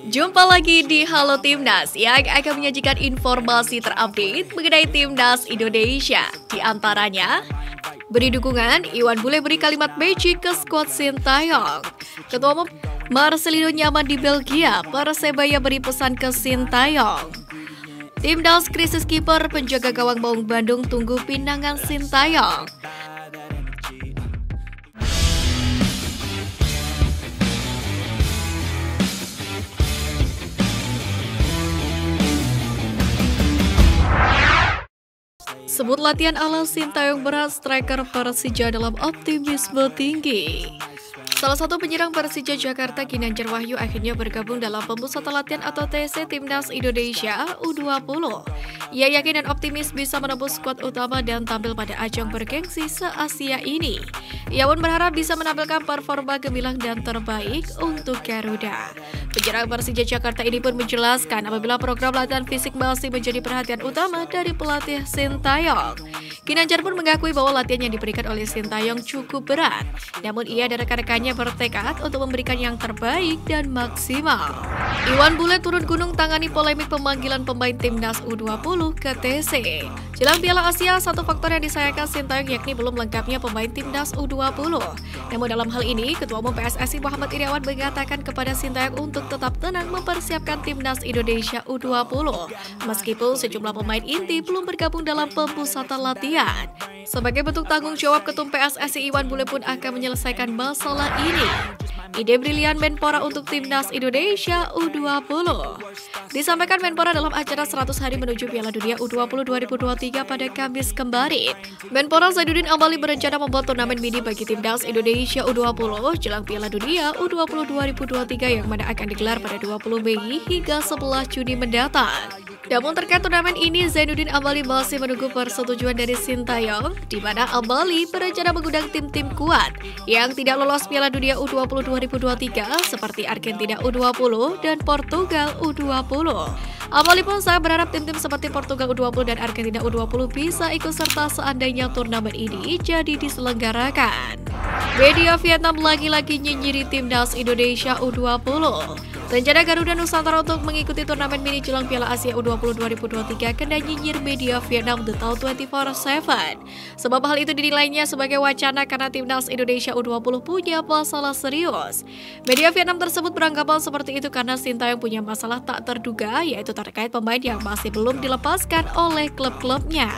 Jumpa lagi di Halo Timnas yang akan menyajikan informasi terupdate mengenai Timnas Indonesia. Di antaranya, beri dukungan, Iwan Bule beri kalimat magic ke skuad Sintayong. Ketua Umum Marcelino nyaman di Belgia, Persebaya beri pesan ke Sintayong. Timnas krisis kiper, penjaga gawang Maung Bandung tunggu pinangan Sintayong. Sebut latihan ala Sintayong berat, striker Persija dalam optimisme tinggi. Salah satu penyerang Persija Jakarta, Ginanjar Wahyu, akhirnya bergabung dalam pemusatan latihan atau TC Timnas Indonesia U20. Ia yakin dan optimis bisa menembus skuad utama dan tampil pada ajang bergengsi se-Asia ini. Ia pun berharap bisa menampilkan performa gemilang dan terbaik untuk Garuda. Penyerang Persija Jakarta ini pun menjelaskan apabila program latihan fisik masih menjadi perhatian utama dari pelatih Sintayong. Ginanjar pun mengakui bahwa latihan yang diberikan oleh Sintayong cukup berat, namun ia dan rekan-rekannya bertekad untuk memberikan yang terbaik dan maksimal. Iwan Bule turun gunung tangani polemik pemanggilan pemain Timnas U20 ke TC. Jelang Piala Asia, satu faktor yang disayangkan Sintayong yakni belum lengkapnya pemain Timnas U20. Namun dalam hal ini, Ketua Umum PSSI Muhammad Iriawan mengatakan kepada Sintayong untuk tetap tenang mempersiapkan Timnas Indonesia U20. Meskipun sejumlah pemain inti belum bergabung dalam pemusatan latihan. Sebagai bentuk tanggung jawab, Ketum PSSI Iwan Bule pun akan menyelesaikan masalah ini. Ide brilian Menpora untuk Timnas Indonesia U20 disampaikan Menpora dalam acara 100 hari menuju Piala Dunia U20 2023 pada Kamis kemarin. Menpora Zainuddin Amali berencana membuat turnamen mini bagi Timnas Indonesia U20 jelang Piala Dunia U20 2023 yang mana akan digelar pada 20 Mei hingga 11 Juni mendatang. Namun terkait turnamen ini, Zainuddin Amali masih menunggu persetujuan dari Sintayong, di mana Amali berencana mengundang tim-tim kuat yang tidak lolos Piala Dunia U20 2023 seperti Argentina U20 dan Portugal U20. Amali pun sangat berharap tim-tim seperti Portugal U20 dan Argentina U20 bisa ikut serta seandainya turnamen ini jadi diselenggarakan. Media Vietnam lagi-lagi nyinyiri Timnas Indonesia U20. Rencana Garuda Nusantara untuk mengikuti turnamen mini jelang Piala Asia U20 2023 kena nyinyir media Vietnam The Tao 24/7. Sebab hal itu dinilainya sebagai wacana karena Timnas Indonesia U20 punya masalah serius. Media Vietnam tersebut beranggapan seperti itu karena Sintayong punya masalah tak terduga, yaitu terkait pemain yang masih belum dilepaskan oleh klub-klubnya.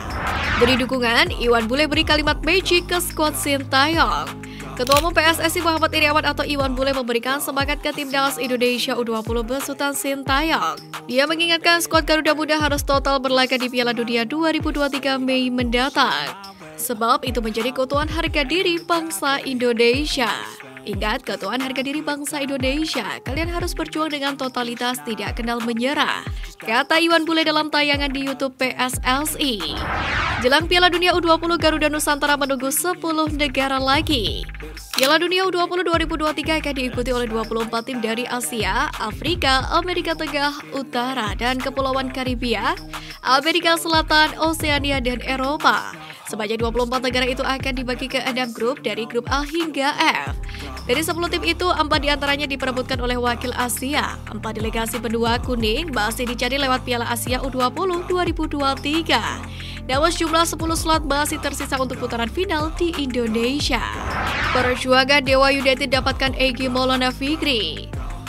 Beri dukungan, Iwan Bule beri kalimat magic ke skuad Sintayong. Ketua Umum PSSI Muhammad Iriawan atau Iwan Bule memberikan semangat ke Timnas Indonesia U20 besutan Sintayong. Dia mengingatkan skuad Garuda Muda harus total berlaga di Piala Dunia 2023 Mei mendatang. Sebab itu menjadi keutuhan harga diri bangsa Indonesia. Ingat, keutuhan harga diri bangsa Indonesia, kalian harus berjuang dengan totalitas, tidak kenal menyerah, kata Iwan Bule dalam tayangan di YouTube PSSI. Jelang Piala Dunia U20, Garuda Nusantara menunggu 10 negara lagi. Piala Dunia U20 2023 akan diikuti oleh 24 tim dari Asia, Afrika, Amerika Tengah, Utara, dan Kepulauan Karibia, Amerika Selatan, Oseania, dan Eropa. Sebanyak 24 negara itu akan dibagi ke 6 grup dari grup A hingga F. Dari 10 tim itu, 4 diantaranya diperebutkan oleh wakil Asia. 4 delegasi benua kuning masih dicari lewat Piala Asia U20 2023. Namun jumlah 10 slot masih tersisa untuk putaran final di Indonesia. Perjuangan Dewa United dapatkan Egy Maulana Fikri.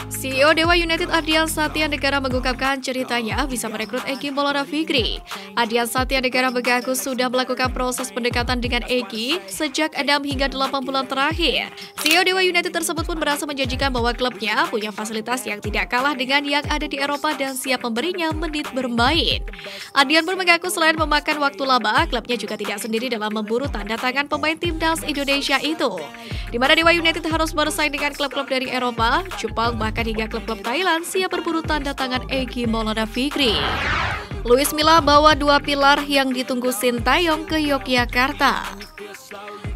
CEO Dewa United Ardian Satya Negara mengungkapkan ceritanya bisa merekrut Egy Maulana Fikri. Ardian Satya Negara mengaku sudah melakukan proses pendekatan dengan Egy sejak 6 hingga 8 bulan terakhir. CEO Dewa United tersebut pun berhasil menjanjikan bahwa klubnya punya fasilitas yang tidak kalah dengan yang ada di Eropa dan siap memberinya menit bermain. Ardian pun mengaku selain memakan waktu lama, klubnya juga tidak sendiri dalam memburu tanda tangan pemain Timnas Indonesia itu, di mana Dewa United harus bersaing dengan klub-klub dari Eropa, Jepang, bahkan hingga klub-klub Thailand siap berburu tanda tangan Egy Maulana Fikri. Luis Milla bawa 2 pilar yang ditunggu Sintayong ke Yogyakarta.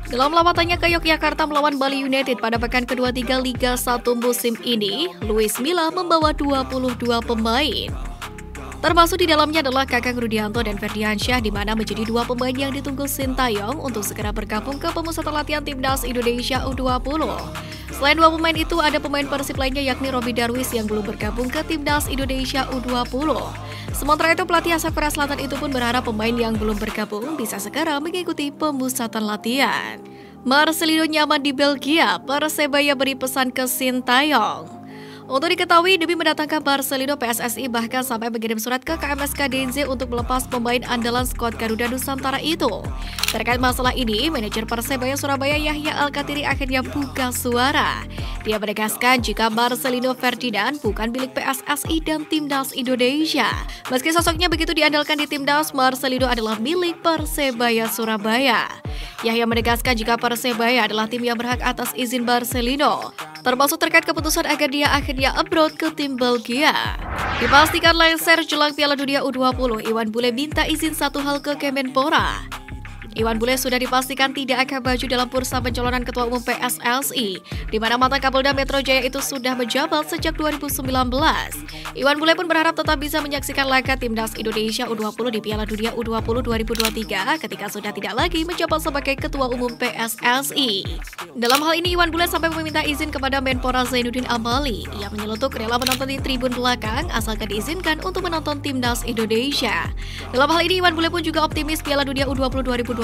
Dalam lawatannya ke Yogyakarta melawan Bali United pada pekan kedua-3 Liga 1 musim ini, Luis Milla membawa 22 pemain. Termasuk di dalamnya adalah Kakang Rudianto dan Ferdiansyah, di mana menjadi dua pemain yang ditunggu Sintayong untuk segera bergabung ke pemusatan latihan Timnas Indonesia U20. Selain dua pemain itu, ada pemain Persib lainnya yakni Robby Darwis yang belum bergabung ke Timnas Indonesia U20. Sementara itu, pelatih asal Korea Selatan itu pun berharap pemain yang belum bergabung bisa segera mengikuti pemusatan latihan. Marcelino nyaman di Belgia, Persebaya beri pesan ke Sintayong. Untuk diketahui, demi mendatangkan Marcelino, PSSI bahkan sampai mengirim surat ke KMSK DNZ untuk melepas pemain andalan skuad Garuda Nusantara itu. Terkait masalah ini, manajer Persebaya Surabaya Yahya Al-Kathiri akhirnya buka suara. Dia menegaskan jika Marcelino Ferdinand bukan milik PSSI dan Timnas Indonesia. Meski sosoknya begitu diandalkan di Timnas, Marcelino adalah milik Persebaya Surabaya. Yahya menegaskan jika Persebaya adalah tim yang berhak atas izin Marcelino, termasuk terkait keputusan agar dia akhirnya abroad ke tim Belgia. Dipastikan lengser jelang Piala Dunia U20, Iwan Bule minta izin satu hal ke Kemenpora. Iwan Bule sudah dipastikan tidak akan maju dalam bursa pencalonan Ketua Umum PSSI, di mana mantan Kapolda Metro Jaya itu sudah menjabat sejak 2019. Iwan Bule pun berharap tetap bisa menyaksikan laga Timnas Indonesia U20 di Piala Dunia U20 2023 ketika sudah tidak lagi menjabat sebagai Ketua Umum PSSI. Dalam hal ini, Iwan Bule sampai meminta izin kepada Menpora Zainuddin Amali. Ia menyelutuk rela menonton di tribun belakang asalkan diizinkan untuk menonton Timnas Indonesia. Dalam hal ini, Iwan Bule pun juga optimis Piala Dunia U20 2023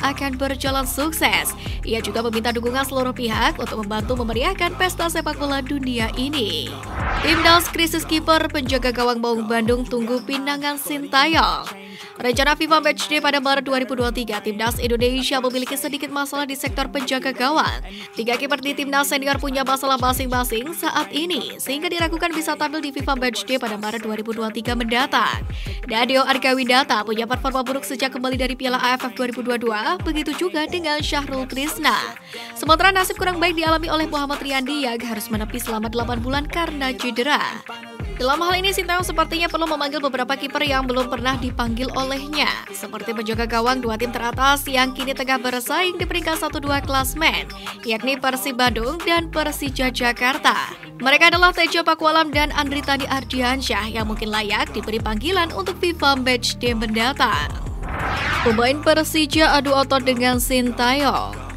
akan berjalan sukses. Ia juga meminta dukungan seluruh pihak untuk membantu memeriahkan pesta sepak bola dunia ini. Timnas krisis kiper, penjaga gawang Maung Bandung tunggu pinangan Sintayong. Rencana FIFA Matchday pada Maret 2023, Timnas Indonesia memiliki sedikit masalah di sektor penjaga gawang. 3 kiper di Timnas senior punya masalah masing-masing saat ini, sehingga diragukan bisa tampil di FIFA Matchday pada Maret 2023 mendatang. Dadio Argawindata punya performa buruk sejak kembali dari Piala AFF 2022, begitu juga dengan Syahrul Trisna. Sementara nasib kurang baik dialami oleh Muhammad Riyandi yang harus menepi selama 8 bulan karena cedera. Dalam hal ini, Sintayong sepertinya perlu memanggil beberapa kiper yang belum pernah dipanggil olehnya, seperti penjaga gawang dua tim teratas yang kini tengah bersaing di peringkat 1-2 klasmen, yakni Persib Bandung dan Persija Jakarta. Mereka adalah Tejo Pakualam dan Andri Tani Ardiansyah yang mungkin layak diberi panggilan untuk FIFA Matchday mendatang. Pemain Persija adu otot dengan Sintayong.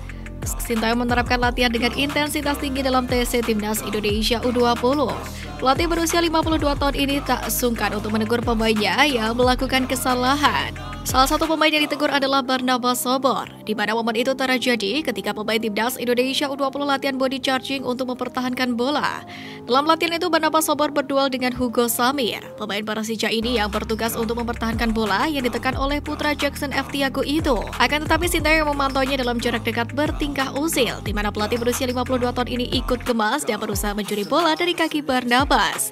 Sintayong menerapkan latihan dengan intensitas tinggi dalam TC Timnas Indonesia U20. Pelatih berusia 52 tahun ini tak sungkan untuk menegur pemainnya yang melakukan kesalahan. Salah satu pemain yang ditegur adalah Barnabas Sobor, di mana momen itu terjadi ketika pemain Timnas Indonesia U20 latihan body charging untuk mempertahankan bola. Dalam latihan itu, Barnabas Sobor berduel dengan Hugo Samir, pemain Persija ini yang bertugas untuk mempertahankan bola yang ditekan oleh putra Jackson F. Tiago itu. Akan tetapi Sintayong memantaunya dalam jarak dekat bertingkah usil, di mana pelatih berusia 52 tahun ini ikut gemas dan berusaha mencuri bola dari kaki Barnabas.